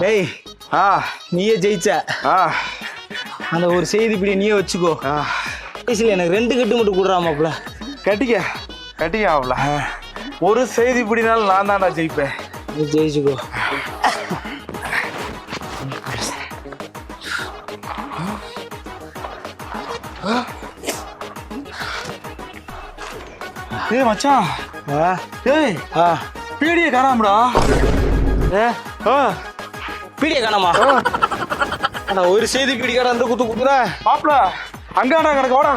டேய் நீயே ஜெயிச்ச. அந்த ஒரு செய்தி இப்படி நீயே வச்சுக்கோ. பேசல எனக்கு 2 கட்டு மட்டும் கொடுறாமாப்ல. கட்டிக்க ஆகல. ஒரு செய்தி இப்படினாலும் நான் தான்டா ஜெயிப்பேன். நீ ஜெயிச்சுக்கோ. ஏய் மச்சான், ஏய் பீடிய காணாமடா. பீடிய காணாமா? ஒரு செய்தி பீடி கடை அந்த குத்து குத்துற மாப்பிள அங்காடா கிடக்கு. வாடா.